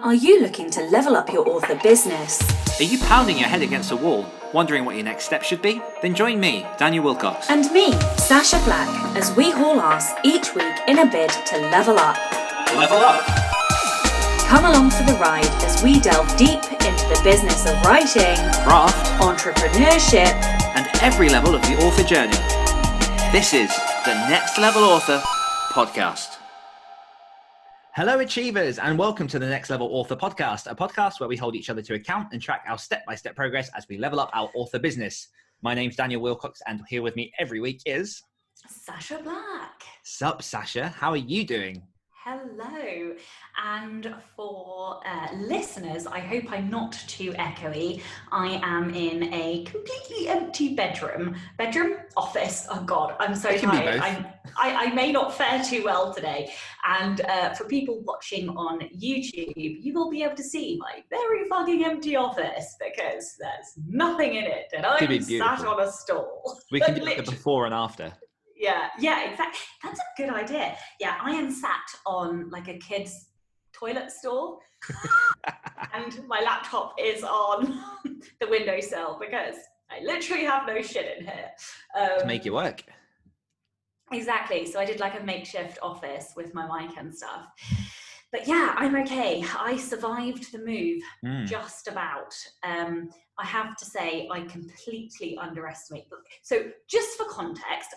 Are you looking to level up your author business? Are you pounding your head against a wall, wondering what your next step should be? Then join me, Daniel Wilcox. And me, Sacha Black, as we haul ass each week in a bid to level up. Level up! Come along for the ride as we delve deep into the business of writing, Craft, entrepreneurship, and every level of the author journey. This is the Next Level Author Podcast. Hello Achievers, and welcome to the Next Level Author Podcast, a podcast where we hold each other to account and track our step-by-step progress as we level up our author business. My name's Daniel Wilcox, and here with me every week is... Sacha Black. Sup, Sacha? How are you doing? Hello, and for listeners, I hope I'm not too echoey. I am in a completely empty bedroom, office. Oh God, I'm so tired. I may not fare too well today. And for people watching on YouTube, you will be able to see my very fucking empty office because there's nothing in it, and I'm sat on a stool. We can do the before and after. Yeah, exactly. That's a good idea. Yeah, I am sat on like a kid's toilet stool and my laptop is on the windowsill because I literally have no shit in here. To make it work. Exactly. So I did like a makeshift office with my mic and stuff. But yeah, I'm okay. I survived the move, just about. I have to say, I completely underestimate. So just for context,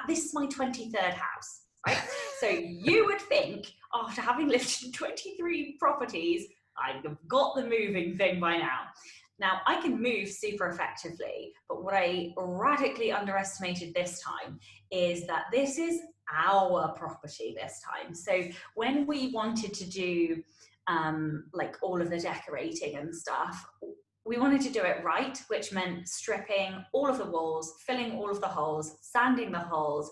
this is my 23rd house, right? So you would think, after having lived in 23 properties, I'd have got the moving thing by now. Now, I can move super effectively, but what I radically underestimated this time is that this is our property this time. So when we wanted to do like all of the decorating and stuff, we wanted to do it right, which meant stripping all of the walls, filling all of the holes, sanding the holes,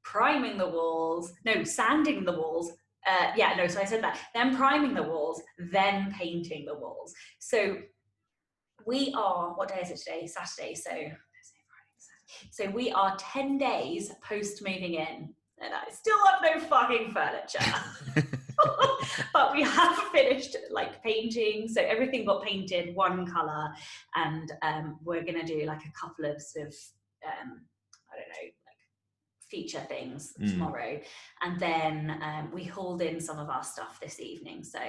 priming the walls, sanding the walls. So I said that, then priming the walls, then painting the walls. So we are, what day is it today? Saturday. So we are 10 days post moving in, and I still have no fucking furniture. But we have finished like painting, so everything got painted one colour, and we're gonna do like a couple of sort of feature things tomorrow, and then we hauled in some of our stuff this evening. So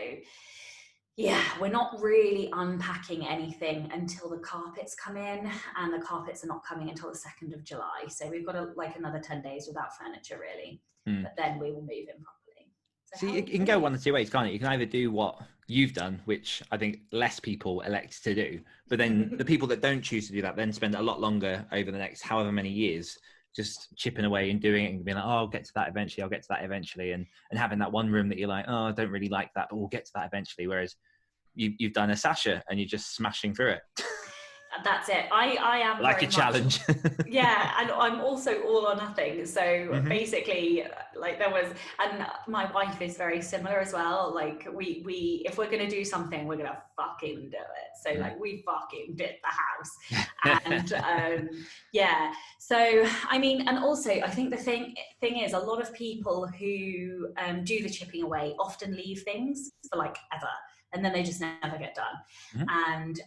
yeah, we're not really unpacking anything until the carpets come in, and the carpets are not coming until the 2nd of July. So we've got another 10 days without furniture really, but then we will move in properly. So you can go one of two ways, can't it? You can either do what you've done, which I think less people elect to do, but then the people that don't choose to do that then spend a lot longer over the next however many years just chipping away and doing it and being like, oh, I'll get to that eventually, and having that one room that you're like, oh, I don't really like that, but we'll get to that eventually. Whereas you've done a Sacha and you're just smashing through it. That's it. I am like a challenge. Yeah, and I'm also all or nothing. So basically, like and my wife is very similar as well. Like we if we're gonna do something, we're gonna fucking do it. So like we fucking did the house, and yeah. So I mean, and also I think the thing is, a lot of people who do the chipping away often leave things for like ever, and then they just never get done. And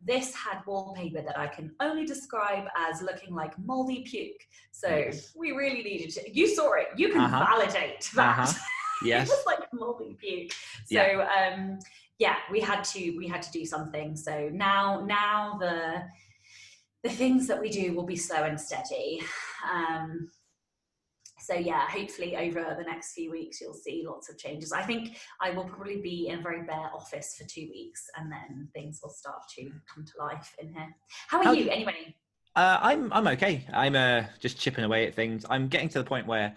this had wallpaper that I can only describe as looking like moldy puke. So we really needed to, you saw it, you can validate that. Yes. It was like moldy puke. So we had to do something. So now the things that we do will be slow and steady. So yeah, hopefully over the next few weeks, you'll see lots of changes. I think I will probably be in a very bare office for 2 weeks, and then things will start to come to life in here. How are you anyway? I'm okay. I'm just chipping away at things. I'm getting to the point where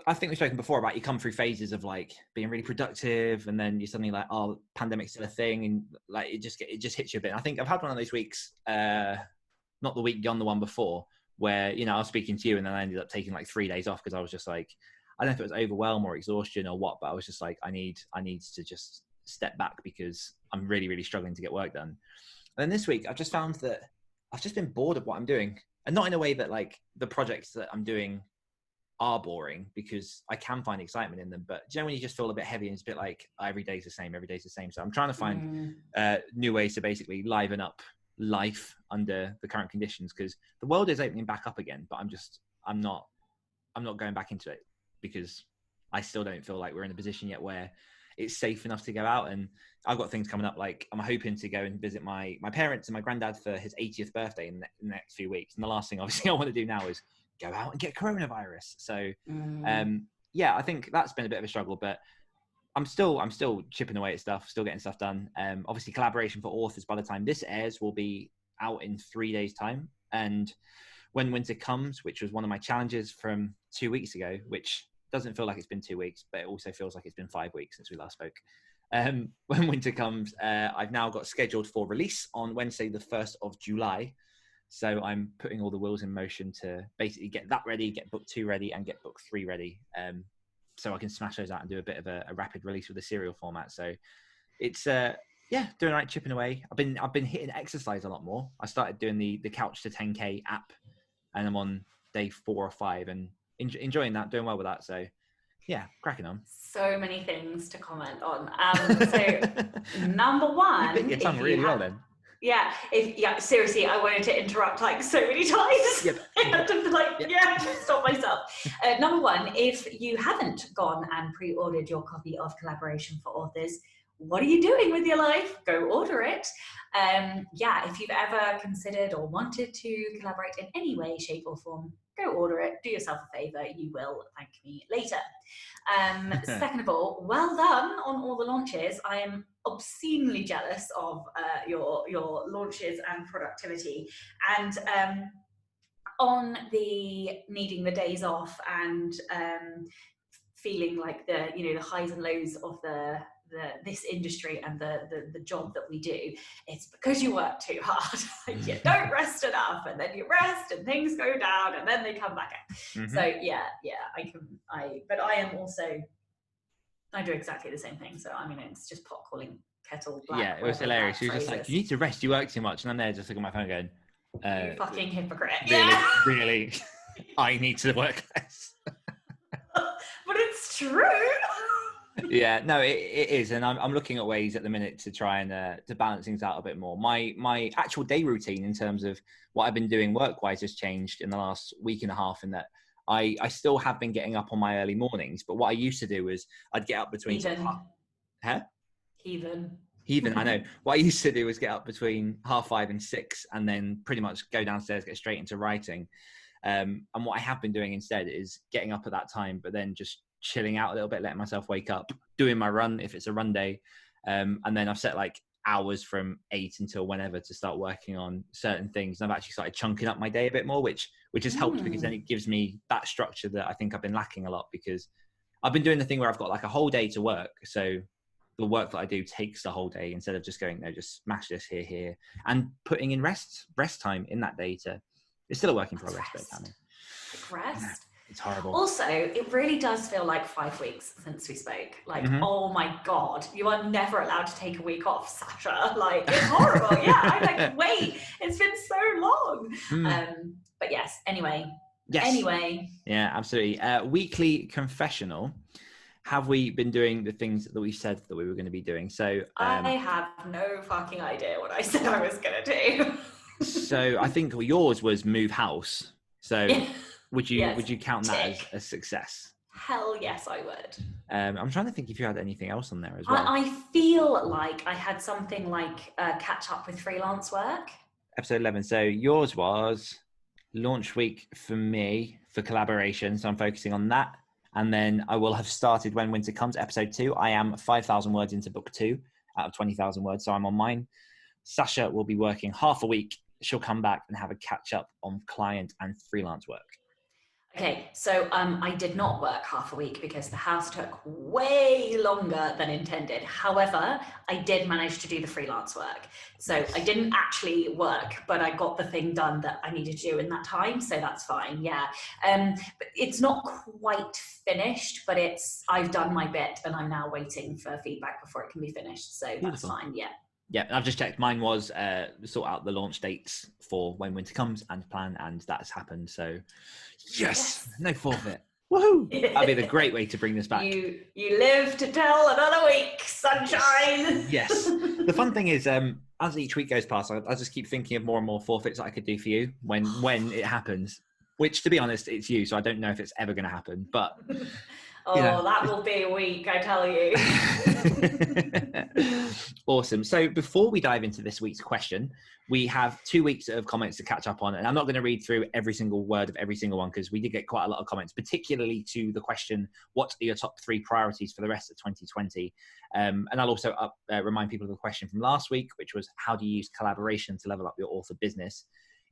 I think we've spoken before about you come through phases of like being really productive, and then you're suddenly like, oh, pandemic's still a thing, and like it just hits you a bit. I think I've had one of those weeks, not the week beyond the one before, where, you know, I was speaking to you and then I ended up taking like 3 days off because I was just like, I don't know if it was overwhelm or exhaustion or what, but I was just like, I need to just step back because I'm really, really struggling to get work done. And then this week, I've just found that I've just been bored of what I'm doing, and not in a way that like the projects that I'm doing are boring because I can find excitement in them, but generally you just feel a bit heavy and it's a bit like every day's the same. So I'm trying to find new ways to basically liven up life under the current conditions, because the world is opening back up again, but I'm not going back into it because I still don't feel like we're in a position yet where it's safe enough to go out. And I've got things coming up, like I'm hoping to go and visit my parents and my granddad for his 80th birthday in the next few weeks. And the last thing obviously I want to do now is go out and get coronavirus. So yeah, I think that's been a bit of a struggle, but I'm still chipping away at stuff, still getting stuff done. Obviously collaboration for authors, by the time this airs, will be out in 3 days time. And When Winter Comes, which was one of my challenges from 2 weeks ago, which doesn't feel like it's been 2 weeks, but it also feels like it's been 5 weeks since we last spoke. When Winter Comes, I've now got scheduled for release on Wednesday, the 1st of July. So I'm putting all the wheels in motion to basically get that ready, get book 2 ready, and get book 3 ready. So I can smash those out and do a bit of a rapid release with a serial format. So it's doing all right, chipping away. I've been hitting exercise a lot more. I started doing the Couch to 10K app, and I'm on day 4 or 5 and enjoying that, doing well with that. So yeah, cracking on. So many things to comment on. So number one, you bit your tongue really well then. Yeah, seriously, I wanted to interrupt like so many times. Yep. I had to stop myself. Number one, if you haven't gone and pre-ordered your copy of Collaboration for Authors, what are you doing with your life? Go order it. If you've ever considered or wanted to collaborate in any way, shape or form, go order it. Do yourself a favor. You will thank me later. Second of all, well done on all the launches. I am obscenely jealous of your launches and productivity. And on the needing the days off and feeling like the highs and lows of this industry and the job that we do, it's because you work too hard. You don't rest enough, and then you rest and things go down and then they come back up. So I do exactly the same thing. So I mean, it's just pot calling kettle black. Yeah, it was hilarious. You were just like, you need to rest, you work too much, and I'm there just looking at my phone going, you fucking hypocrite. Really I need to work less. But it's true. Yeah, no, it is, and I'm looking at ways at the minute to try and to balance things out a bit more. My actual day routine in terms of what I've been doing work-wise has changed in the last week and a half, in that I still have been getting up on my early mornings, but what I used to do was I'd get up between Heathen, I know. What I used to do was get up between 5:30 and 6 and then pretty much go downstairs, get straight into writing. And what I have been doing instead is getting up at that time, but then just chilling out a little bit, letting myself wake up, doing my run if it's a run day. And then I've set like hours from 8 until whenever to start working on certain things. And I've actually started chunking up my day a bit more, which has helped because then it gives me that structure that I think I've been lacking a lot, because I've been doing the thing where I've got like a whole day to work. So the work that I do takes the whole day, instead of just going, no, just smash this here, and putting in rest time in that day it's still a work in progress. Rest. It's horrible. Also, it really does feel like 5 weeks since we spoke. Like, oh my God, you are never allowed to take a week off, Sacha. Like, it's horrible. Yeah, I'm like, wait, it's been so long. But yes, anyway. Yeah, absolutely. Weekly confessional. Have we been doing the things that we said that we were going to be doing? So I have no fucking idea what I said I was going to do. So I think yours was move house. So yeah. would you count that as a success? Hell yes, I would. I'm trying to think if you had anything else on there as well. I feel like I had something like catch up with freelance work. Episode 11. So yours was launch week for me for collaboration. So I'm focusing on that. And then I will have started When Winter Comes, episode 2. I am 5,000 words into book 2 out of 20,000 words. So I'm on mine. Sacha will be working half a week. She'll come back and have a catch up on client and freelance work. Okay, so I did not work half a week because the house took way longer than intended. However, I did manage to do the freelance work. So I didn't actually work, but I got the thing done that I needed to do in that time. So that's fine, yeah. But it's not quite finished, but I've done my bit and I'm now waiting for feedback before it can be finished. So that's fine, yeah. Yeah, I've just checked. Mine was sort out the launch dates for When Winter Comes and plan, and that's happened. So, yes, no forfeit. Woohoo! That'd be the great way to bring this back. You live to tell another week, sunshine. Yes. The fun thing is, as each week goes past, I just keep thinking of more and more forfeits that I could do for you when it happens. Which, to be honest, it's you, so I don't know if it's ever going to happen. But that will be a week, I tell you. Awesome. So before we dive into this week's question, we have 2 weeks of comments to catch up on. And I'm not going to read through every single word of every single one because we did get quite a lot of comments, particularly to the question, what are your top 3 priorities for the rest of 2020? And I'll also remind people of the question from last week, which was, how do you use collaboration to level up your author business?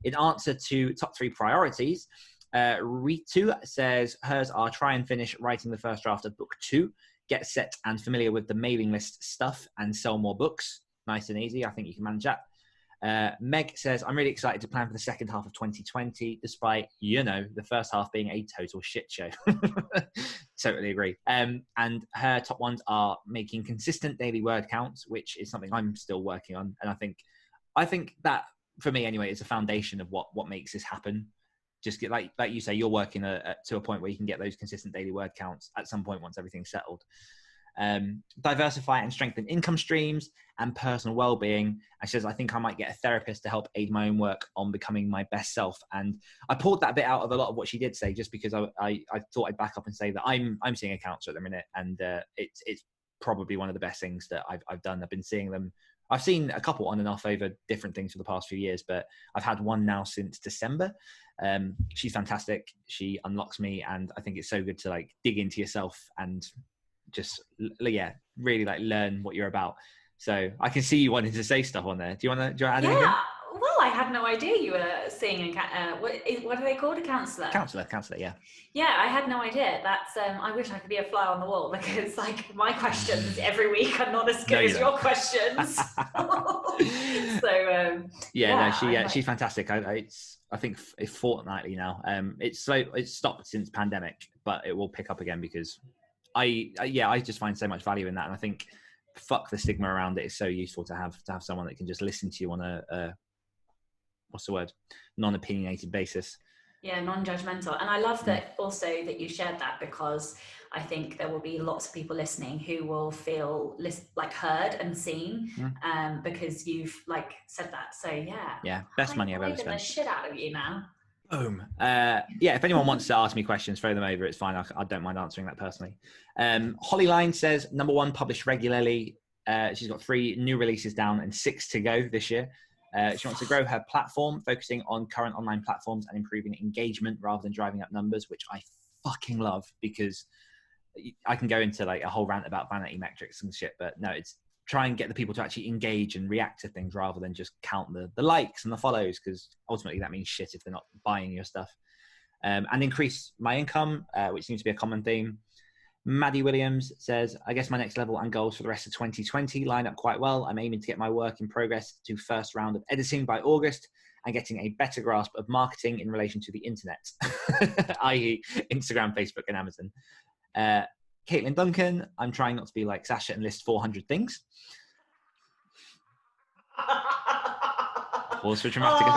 In answer to top 3 priorities, Ritu says hers are try and finish writing the first draft of book 2, get set and familiar with the mailing list stuff, and sell more books. Nice and easy. I think you can manage that. Meg says, I'm really excited to plan for the second half of 2020, despite, the first half being a total shit show. Totally agree. And her top ones are making consistent daily word counts, which is something I'm still working on. And I think that, for me anyway, is a foundation of what makes this happen. Just get, like you say, you're working to a point where you can get those consistent daily word counts at some point once everything's settled. Diversify and strengthen income streams and personal well-being. I says, I think I might get a therapist to help aid my own work on becoming my best self. And I pulled that bit out of a lot of what she did say, just because I thought I'd back up and say that I'm seeing a counselor at the minute, and it's probably one of the best things that I've done. I've been seeing them. I've seen a couple on and off over different things for the past few years, but I've had one now since December. She's fantastic. She unlocks me, and I think it's so good to dig into yourself and just really learn what you're about. So I can see you wanting to say stuff on there. Do you want to add anything? Well, I had no idea you were seeing what are they called? A counsellor? Counsellor, yeah. Yeah, I had no idea. That's I wish I could be a fly on the wall, because my questions every week are not as good as your questions. She's fantastic. I think it's fortnightly now. It's stopped since pandemic, but it will pick up again because I just find so much value in that, and I think fuck the stigma around it is so useful to have someone that can just listen to you on a non-opinionated basis. Yeah, non-judgmental. And I love that also that you shared that, because I think there will be lots of people listening who will feel heard and seen, because you've said that. So best money I've ever spent. The shit out of you now. Boom. If anyone wants to ask me questions, throw them over. It's fine. I don't mind answering that personally. Holly Line says, number 1, publish regularly. She's got 3 new releases down and 6 to go this year. She wants to grow her platform, focusing on current online platforms and improving engagement rather than driving up numbers, which I fucking love, because I can go into a whole rant about vanity metrics and shit, but no, it's try and get the people to actually engage and react to things rather than just count the likes and the follows, because ultimately that means shit if they're not buying your stuff. And increase my income, which seems to be a common theme. Maddie Williams says, I guess my next level and goals for the rest of 2020 line up quite well. I'm aiming to get my work in progress to first round of editing by August and getting a better grasp of marketing in relation to the internet, i.e. Instagram, Facebook, and Amazon. Caitlin Duncan, I'm trying not to be like Sacha and list 400 things. Pause for dramatic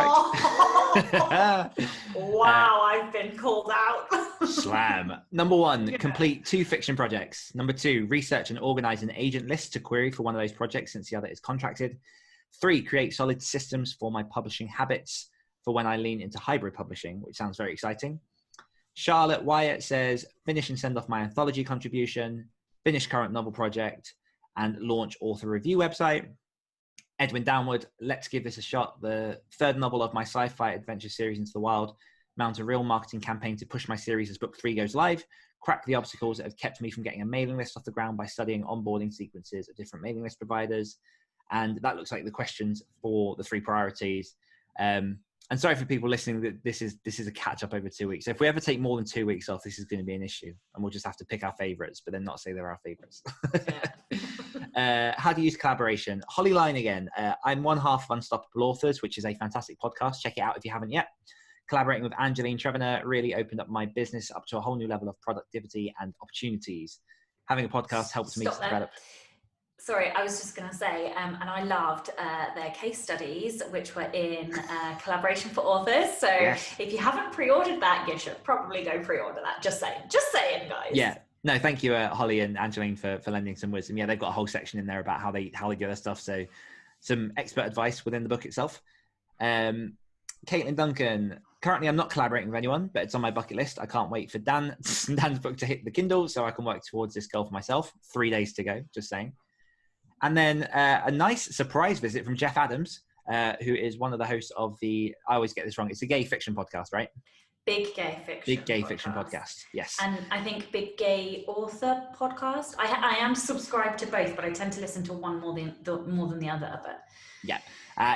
effect. Wow, I've been called out. Slam. Number 1, complete 2 fiction projects. Number 2, research and organize an agent list to query for one of those projects since the other is contracted. 3, create solid systems for my publishing habits for when I lean into hybrid publishing, which sounds very exciting. Charlotte Wyatt says, finish and send off my anthology contribution, finish current novel project, and launch author review website. Edwin Downward, let's give this a shot. The 3rd novel of my sci-fi adventure series Into the Wild. Mount a real marketing campaign to push my series as book 3 goes live. Crack the obstacles that have kept me from getting a mailing list off the ground by studying onboarding sequences of different mailing list providers. And that looks like the questions for the 3 priorities. And sorry for people listening that this is a catch up over 2 weeks. So if we ever take more than 2 weeks off, this is going to be an issue, and we'll just have to pick our favorites, but then not say they're our favorites. How to use collaboration. Holly Line again. I'm one half of Unstoppable Authors, which is a fantastic podcast. Check it out if you haven't yet. Collaborating with Angeline Trevenor really opened up my business up to a whole new level of productivity and opportunities. Having a podcast helps me to develop. Sorry, I was just going to say, and I loved their case studies, which were in collaboration for authors. So if you haven't pre-ordered that, you should probably go pre-order that. Just saying, guys. Yeah. No, thank you, Holly and Angeline, for lending some wisdom. Yeah, they've got a whole section in there about how they do their stuff. So some expert advice within the book itself. Caitlin Duncan, currently I'm not collaborating with anyone, but it's on my bucket list. I can't wait for Dan's book to hit the Kindle so I can work towards this goal for myself. 3 days to go, just saying. And then a nice surprise visit from Jeff Adams, who is one of the hosts of I always get this wrong, it's a gay fiction podcast, right? Big Gay Fiction Podcast, yes. And I think Big Gay Author Podcast. I am subscribed to both, but I tend to listen to one more than the other. But yeah.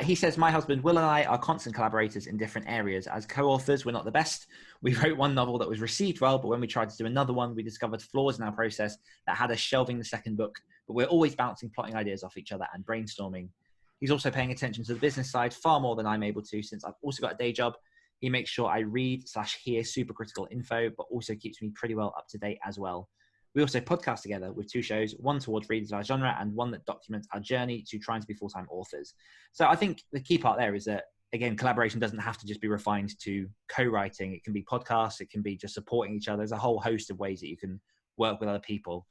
He says, my husband Will and I are constant collaborators in different areas. As co-authors, we're not the best. We wrote one novel that was received well, but when we tried to do another one, we discovered flaws in our process that had us shelving the second book. But we're always bouncing plotting ideas off each other and brainstorming. He's also paying attention to the business side far more than I'm able to, since I've also got a day job. He makes sure I read/hear super critical info, but also keeps me pretty well up to date as well. We also podcast together with 2 shows, one towards readers of our genre and one that documents our journey to trying to be full-time authors. So I think the key part there is that, again, collaboration doesn't have to just be refined to co-writing. It can be podcasts. It can be just supporting each other. There's a whole host of ways that you can work with other people.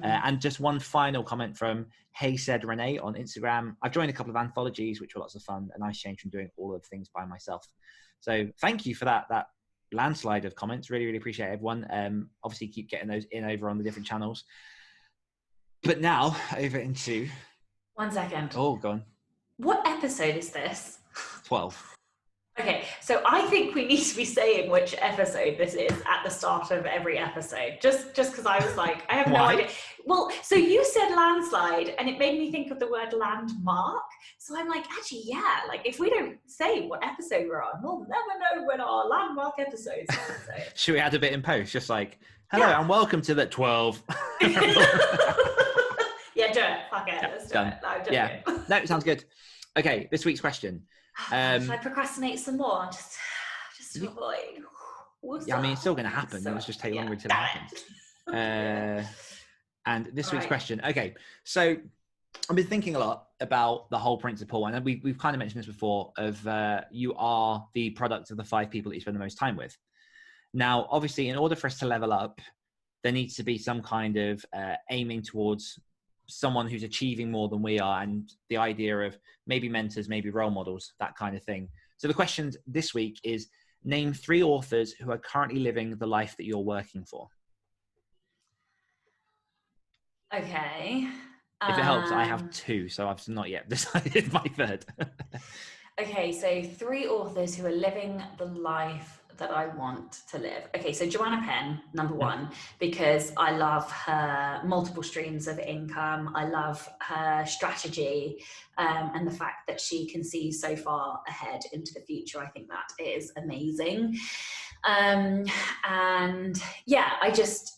And just one final comment from Hey Said Renee on Instagram. I've joined a couple of anthologies, which were lots of fun. A nice change from doing all of the things by myself. So thank you for that landslide of comments. Really, really appreciate everyone. Obviously keep getting those in over on the different channels. But now over into... 1 second. Oh, go on. What episode is this? 12. Okay, so I think we need to be saying which episode this is at the start of every episode, just because I was like, I have no idea. Well, so you said landslide, and it made me think of the word landmark. So I'm like, actually, yeah, like if we don't say what episode we're on, we'll never know when our landmark episodes are. So. Should we add a bit in post? Just like, hello and welcome to the 12. Yeah, do it. Fuck it. Let's do it. No, no, it sounds good. Okay, this week's question. Should I procrastinate some more just to avoid? Yeah, I mean, it's still going to happen. It'll just take longer until it happens. And this week's question. Okay, so I've been thinking a lot about the whole principle, and we've kind of mentioned this before, of you are the product of the 5 people that you spend the most time with. Now, obviously, in order for us to level up, there needs to be some kind of aiming towards someone who's achieving more than we are, and the idea of maybe mentors, maybe role models, that kind of thing. So the question this week is, name 3 authors who are currently living the life that you're working for. Okay. If it helps, I have 2, so I've not yet decided my third. Okay, so 3 authors who are living the life that I want to live. Okay, so Joanna Penn, number 1, because I love her multiple streams of income. I love her strategy and the fact that she can see so far ahead into the future. I think that is amazing. And yeah,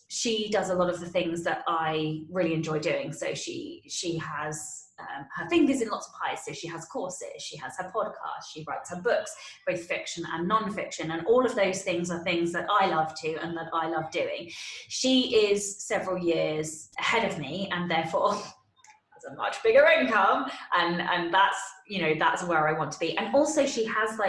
she does a lot of the things that I really enjoy doing. So she has her fingers in lots of pies. So she has courses, she has her podcast, she writes her books, both fiction and non-fiction, and all of those things are things that I love to and that I love doing. She is several years ahead of me, and therefore has a much bigger income, and that's where I want to be. And also she has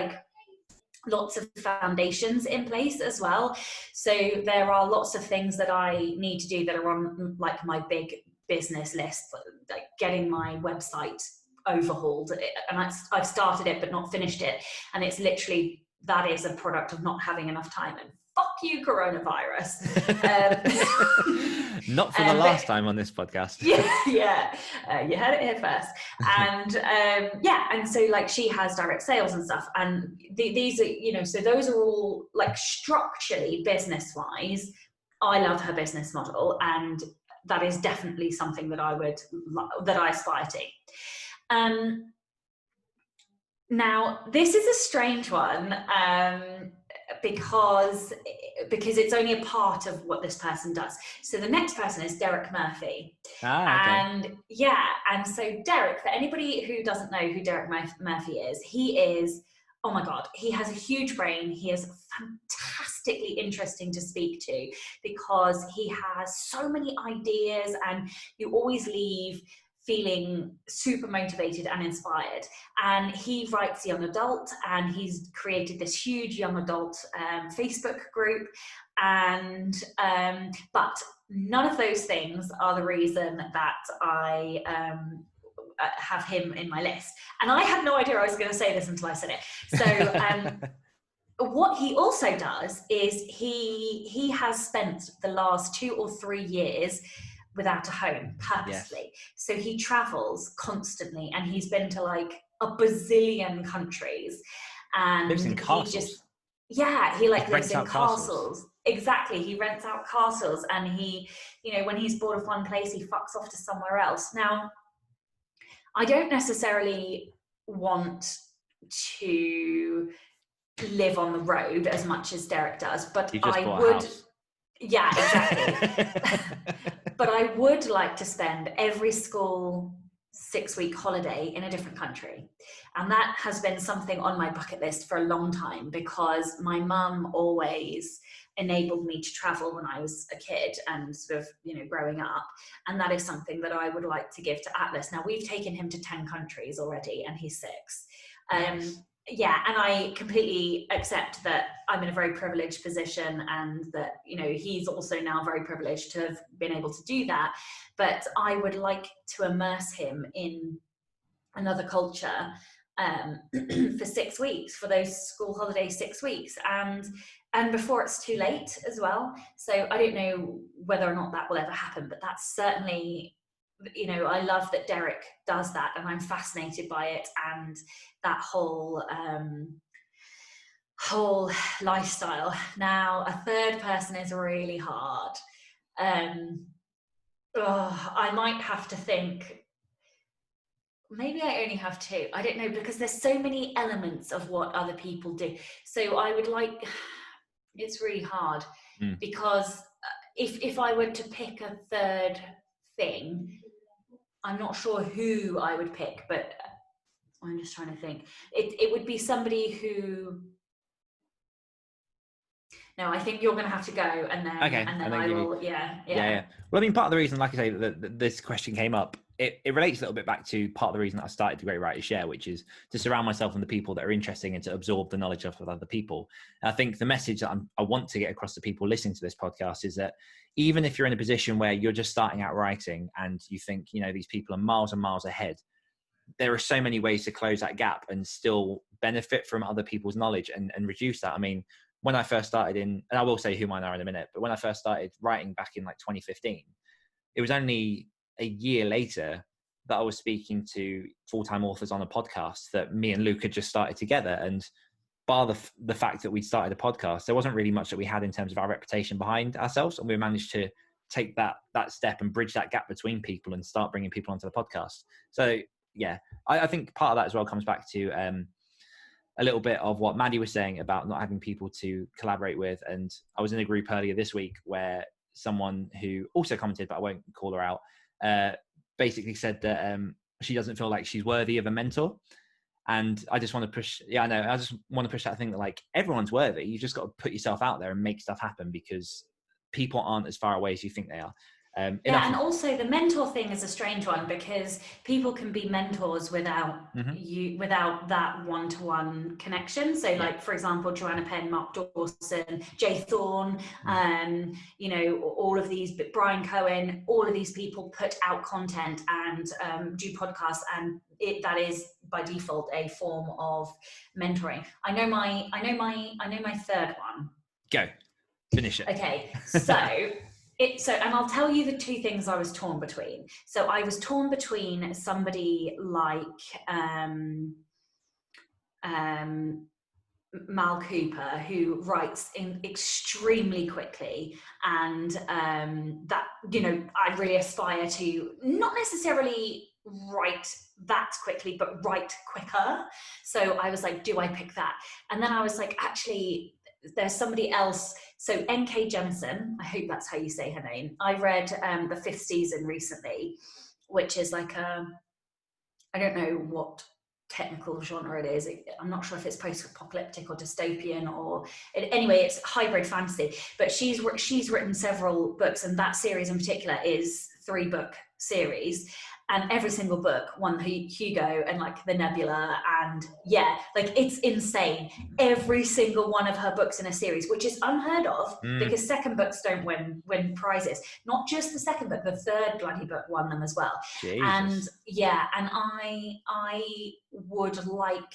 lots of foundations in place as well. So there are lots of things that I need to do that are on my big business list, like getting my website overhauled, and I've started it but not finished it, and it's literally, that is a product of not having enough time, and fuck you, coronavirus. Not for the last time on this podcast. You heard it here first. And and so she has direct sales and stuff, and these are, so those are all structurally, business wise, I love her business model, and that is definitely something that I aspire to. Now, this is a strange one because it's only a part of what this person does. So the next person is Derrick Murphy. Okay. And so Derrick, for anybody who doesn't know who Derrick Murphy is, he is, oh my God, he has a huge brain. He is fantastically interesting to speak to because he has so many ideas, and you always leave feeling super motivated and inspired. And he writes young adult, and he's created this huge young adult Facebook group. And but none of those things are the reason that I have him in my list. And I had no idea I was going to say this until I said it. So what he also does is he has spent the last 2 or 3 years without a home purposely. Yes. So he travels constantly, and he's been to like a bazillion countries, and lives in castles. He like lives in castles. Exactly. He rents out castles, and he, you know, when he's bored of one place, he fucks off to somewhere else. Now, I don't necessarily want to live on the road as much as Derrick does, but I would. Yeah, exactly. But I would like to spend every school 6-week holiday in a different country. And that has been something on my bucket list for a long time, because my mum always enabled me to travel when I was a kid and sort of, you know, growing up. And that is something that I would like to give to Atlas. Now, we've taken him to 10 countries already, and he's 6. Nice. Yeah, and I completely accept that I'm in a very privileged position, and that, you know, he's also now very privileged to have been able to do that. But I would like to immerse him in another culture for 6 weeks, for those school holidays, 6 weeks, and before it's too late as well. So I don't know whether or not that will ever happen, but that's certainly, you know, I love that Derrick does that, and I'm fascinated by it, and that whole lifestyle. Now, a third person is really hard. I might have to think. Maybe I only have 2. I don't know, because there's so many elements of what other people do. So I would like. It's really hard because if I were to pick a third thing, I'm not sure who I would pick, but I'm just trying to think. It would be somebody who. No, I think you're going to have to go, and then I will. Yeah. Well, I mean, part of the reason, like I say, that this question came up, it relates a little bit back to part of the reason that I started The Great Writers Share, which is to surround myself with the people that are interesting and to absorb the knowledge of other people. And I think the message that I want to get across to people listening to this podcast is that even if you're in a position where you're just starting out writing and you think, you know, these people are miles and miles ahead, there are so many ways to close that gap and still benefit from other people's knowledge and reduce that. I mean, when I first started and I will say who mine are in a minute, but when I first started writing back in like 2015, it was only a year later that I was speaking to full-time authors on a podcast that me and Luke had just started together. And bar the fact that we'd started a podcast, there wasn't really much that we had in terms of our reputation behind ourselves. And we managed to take that step and bridge that gap between people and start bringing people onto the podcast. So yeah, I think part of that as well comes back to a little bit of what Maddie was saying about not having people to collaborate with. And I was in a group earlier this week where someone who also commented, but I won't call her out, basically said that she doesn't feel like she's worthy of a mentor. And I just want to push, I just want to push that thing that like everyone's worthy. You just got to put yourself out there and make stuff happen, because people aren't as far away as you think they are. And also the mentor thing is a strange one, because people can be mentors without without that one-to-one connection. So like, for example, Joanna Penn, Mark Dawson, Jay Thorne, you know, all of these, Brian Cohen, all of these people put out content and do podcasts, and that is by default a form of mentoring. I know my third one. Go, finish it. Okay, so. And I'll tell you the 2 things I was torn between. So I was torn between somebody like Mal Cooper, who writes extremely quickly, and that, you know, I really aspire to not necessarily write that quickly, but write quicker. So I was like, do I pick that? And then I was like, actually, there's somebody else. So NK Jemisin, I hope that's how you say her name. I read the 5th season recently, which is like I don't know what technical genre it is. I'm not sure if it's post-apocalyptic or dystopian or anyway, it's hybrid fantasy. But she's written several books, and that series in particular is 3-book series. and every single book won the Hugo and like the Nebula, and yeah, like it's insane. Every single one of her books in a series, which is unheard of because second books don't win prizes. Not just the second book, the third bloody book won them as well. Jesus. And yeah, and I would like.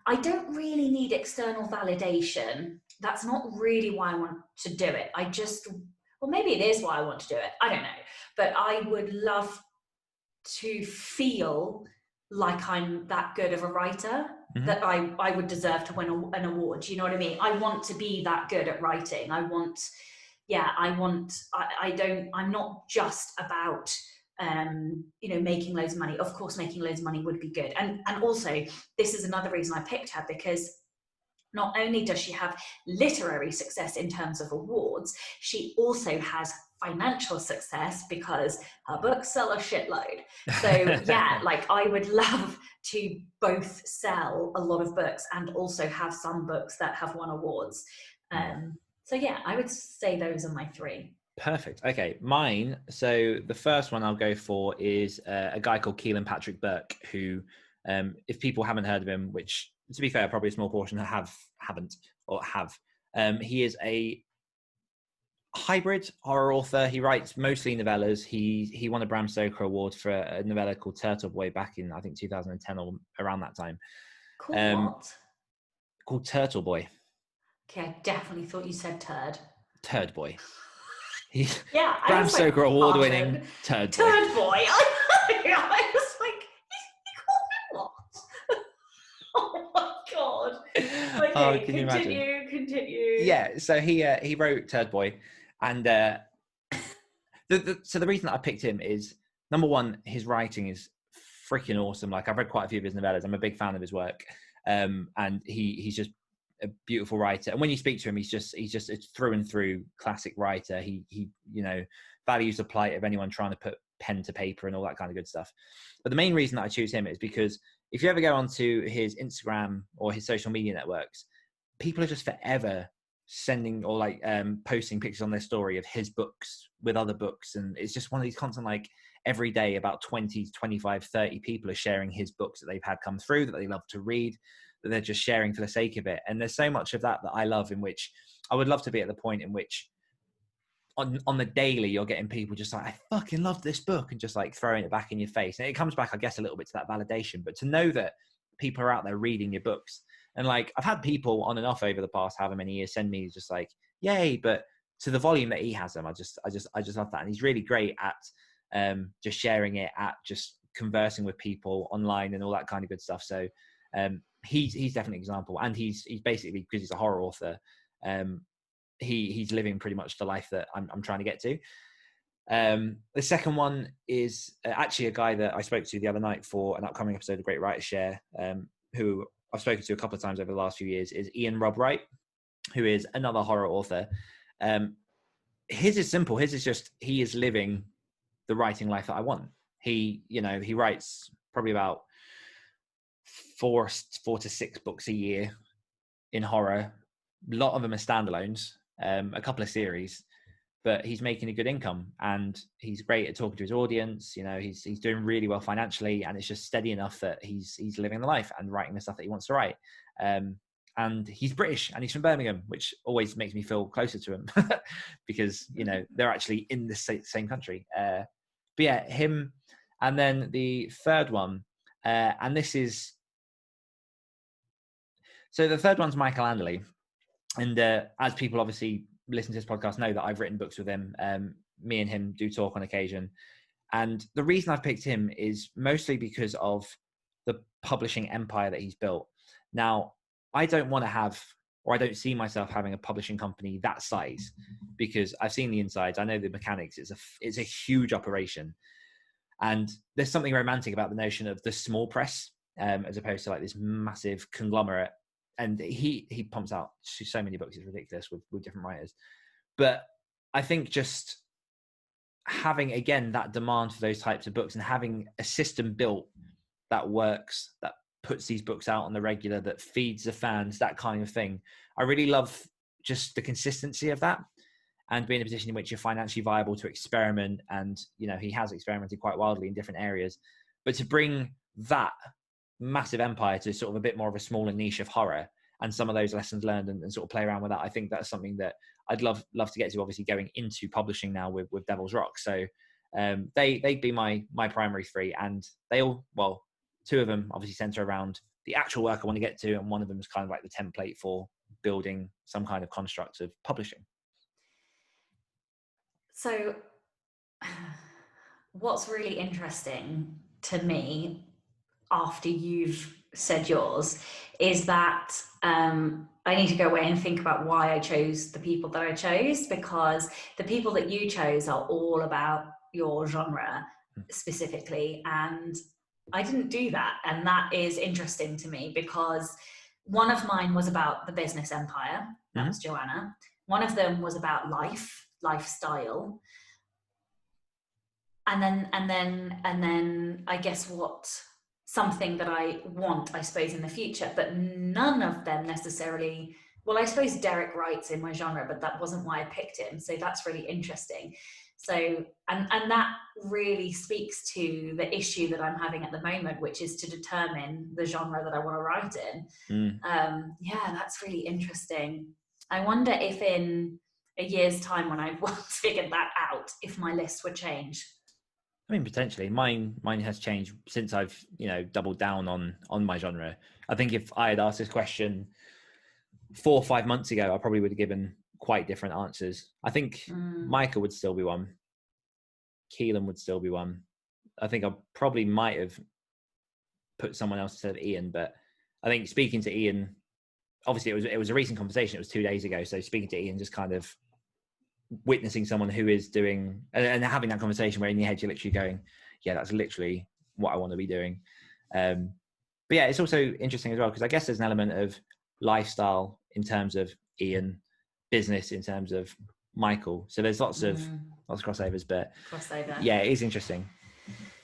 I don't really need external validation. That's not really why I want to do it. Well, maybe it is why I want to do it. I don't know. But I would love to feel like I'm that good of a writer, that I would deserve to win an award. Do you know what I mean? I want to be that good at writing. I'm not just about making loads of money. Of course, making loads of money would be good. And also, this is another reason I picked her, because not only does she have literary success in terms of awards, she also has financial success because her books sell a shitload. So yeah, like I would love to both sell a lot of books and also have some books that have won awards. So yeah, I would say those are my three. Perfect. Okay, mine. So the first one I'll go for is a guy called Keel and Patrick Burke, who, if people haven't heard of him, which to be fair, probably a small portion haven't. He is a hybrid horror author. He writes mostly novellas. He won a Bram Stoker Award for a novella called Turtle Boy back in, I think, 2010 or around that time. What? Called Turtle Boy. Okay, I definitely thought you said turd. Turd Boy. Yeah, Bram Stoker Award winning Turd Boy. Turd Boy. I was like, you called him what? Oh my god. Okay, can you imagine? Continue. Yeah, so he wrote Turd Boy, and so the reason that I picked him is, number one, his writing is freaking awesome. Like, I've read quite a few of his novellas. I'm a big fan of his work, and he's just a beautiful writer. And when you speak to him, he's just it's through and through classic writer. He values the plight of anyone trying to put pen to paper and all that kind of good stuff. But the main reason that I choose him is because if you ever go onto his Instagram or his social media networks, people are just forever sending or posting pictures on their story of his books with other books. And it's just one of these constant, like, every day about 20, 25, 30 people are sharing his books that they've had come through, that they love to read, that they're just sharing for the sake of it. And there's so much of that I love, in which I would love to be at the point in which on the daily you're getting people just like, I fucking love this book, and just like throwing it back in your face. And it comes back, I guess, a little bit to that validation, but to know that people are out there reading your books. And like, I've had people on and off over the past however many years send me just like, yay, but to the volume that he has them, I just love that. And he's really great at just sharing it, at just conversing with people online and all that kind of good stuff. So he's definitely an example. And he's basically, because he's a horror author, he's living pretty much the life that I'm trying to get to. The second one is actually a guy that I spoke to the other night for an upcoming episode of Great Writers Share, who I've spoken to a couple of times over the last few years, is Rob Wright, who is another horror author. His is simple. His is just, he is living the writing life that I want. He writes probably about 4 to 6 books a year in horror. A lot of them are standalones, a couple of series, but he's making a good income, and he's great at talking to his audience. He's doing really well financially, and it's just steady enough that he's living the life and writing the stuff that he wants to write. And he's British, and he's from Birmingham, which always makes me feel closer to him because they're actually in the same country. But yeah, him. And then the third one, and this is, so the third one's Michael Anderle. And as people obviously listen to this podcast know, that I've written books with him. Me and him do talk on occasion. And the reason I've picked him is mostly because of the publishing empire that he's built. Now, I don't want to have, or I don't see myself having, a publishing company that size, because I've seen the insides. I know the mechanics. It's a huge operation. And there's something romantic about the notion of the small press, as opposed to like this massive conglomerate. And he pumps out so many books, it's ridiculous, with different writers. But I think just having, again, that demand for those types of books, and having a system built that works, that puts these books out on the regular, that feeds the fans, that kind of thing. I really love just the consistency of that. and be in a position in which you're financially viable to experiment. And, you know, he has experimented quite wildly in different areas, but to bring that massive empire to sort of a bit more of a smaller niche of horror and some of those lessons learned and sort of play around with that. I think that's something that I'd love to get to, obviously going into publishing now with Devil's Rock. So they'd be my primary three, and they all, well, two of them obviously center around the actual work I want to get to, and one of them is kind of like the template for building some kind of construct of publishing. So what's really interesting to me after you've said yours is that I need to go away and think about why I chose the people that I chose, because the people that you chose are all about your genre specifically, and I didn't do that. And that is interesting to me, because one of mine was about the business empire. That was Joanna. One of them was about lifestyle. And then I guess something that I want, I suppose, in the future, but none of them necessarily, well, I suppose Derrick Wright's in my genre, but that wasn't why I picked him. So that's really interesting. So, and that really speaks to the issue that I'm having at the moment, which is to determine the genre that I want to write in. Yeah, that's really interesting. I wonder if in a year's time, when I've figured that out, if my list would change. I mean, potentially. Mine has changed since I've, you know, doubled down on my genre. I think if I had asked this question 4 or 5 months ago, I probably would have given quite different answers. I think Michael would still be one. Keelan would still be one. I think I probably might have put someone else instead of Ian, but I think speaking to Ian, obviously it was a recent conversation. It was 2 days ago. So speaking to Ian, just kind of witnessing someone who is doing and having that conversation where in your head you're literally going, yeah, that's literally what I want to be doing. But yeah, it's also interesting as well, because I guess there's an element of lifestyle in terms of Ian, business in terms of Michael. So there's lots of crossovers, but yeah, it is interesting.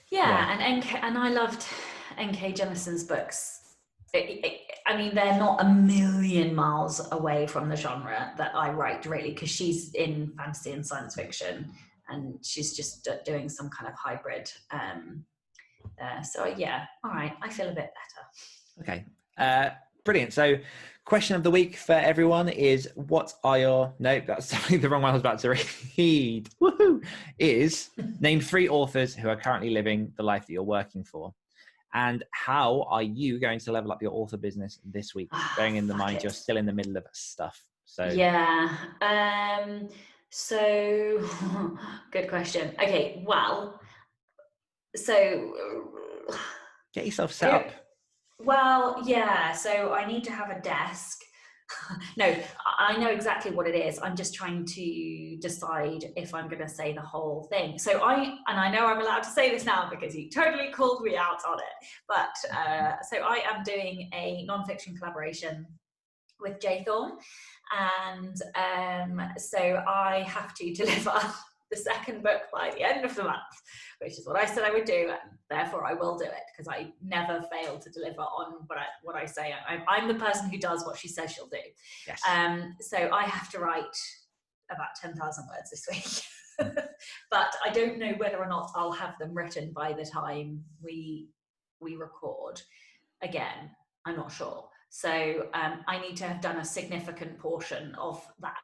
Yeah. And I loved N.K. Jemisin's books. I mean, they're not a million miles away from the genre that I write, really, because she's in fantasy and science fiction, and she's just doing some kind of hybrid. So yeah, all right, I feel a bit better. Okay, brilliant. So, question of the week for everyone is: what are your? Nope, that's the wrong one I was about to read. Woohoo! Is name 3 authors who are currently living the life that you're working for. And how are you going to level up your author business this week? Bearing in mind you're still in the middle of stuff. So yeah. So good question. Okay, well, so get yourself set up. Well, yeah. So I need to have a desk. No, I know exactly what it is. I'm just trying to decide if I'm going to say the whole thing. So I know I'm allowed to say this now because you totally called me out on it. But so I am doing a non-fiction collaboration with J. Thorne, and so I have to deliver the second book by the end of the month, which is what I said I would do, and therefore I will do it, because I never fail to deliver on what I say. I'm the person who does what she says she'll do. Yes. So I have to write about 10,000 words this week, but I don't know whether or not I'll have them written by the time we record. Again, I'm not sure. So I need to have done a significant portion of that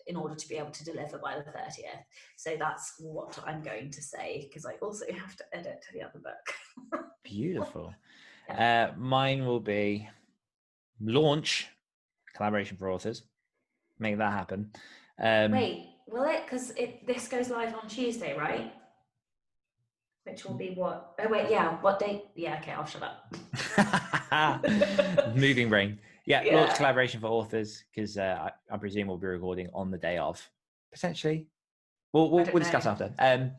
in order to be able to deliver by the 30th. So that's what I'm going to say, because I also have to edit the other book. Beautiful. Yeah. Mine will be launch collaboration for authors. Make that happen. Wait, will it? Because this goes live on Tuesday, right? Which will be what? Oh wait, yeah. What date? Yeah, okay, I'll shut up. Moving brain. Yeah, launch collaboration for authors, because I presume we'll be recording on the day of. Potentially. We'll discuss after. And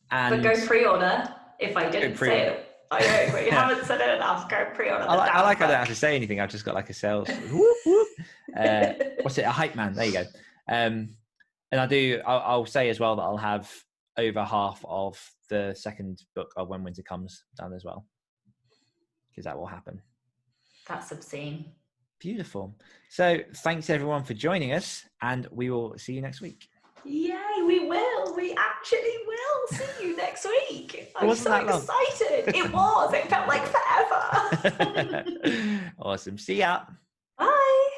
but go pre-order if I didn't say it. I know, but you haven't said it enough. Go pre-order. I like I don't have to say anything. I've just got like a sales whoop, whoop. What's it? A hype man. There you go. And I'll say as well that I'll have over half of the second book of When Winter Comes done as well, because that will happen. That's obscene. Beautiful. So thanks everyone for joining us, and we will see you next week. Yay, we will. We actually will see you next week. I'm wasn't so that long. excited. It was. It felt like forever. Awesome. See ya. Bye.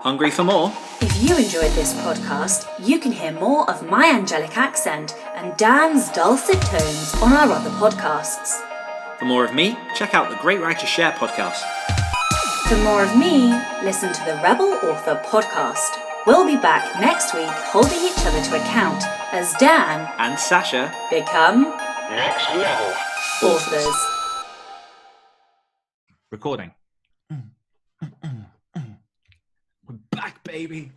Hungry for more? If you enjoyed this podcast, you can hear more of my angelic accent and Dan's dulcet tones on our other podcasts. For more of me, check out the Great Writers Share podcast. For more of me, listen to the Rebel Author podcast. We'll be back next week holding each other to account as Dan And Sacha become Next level. authors. Recording. We're back, baby.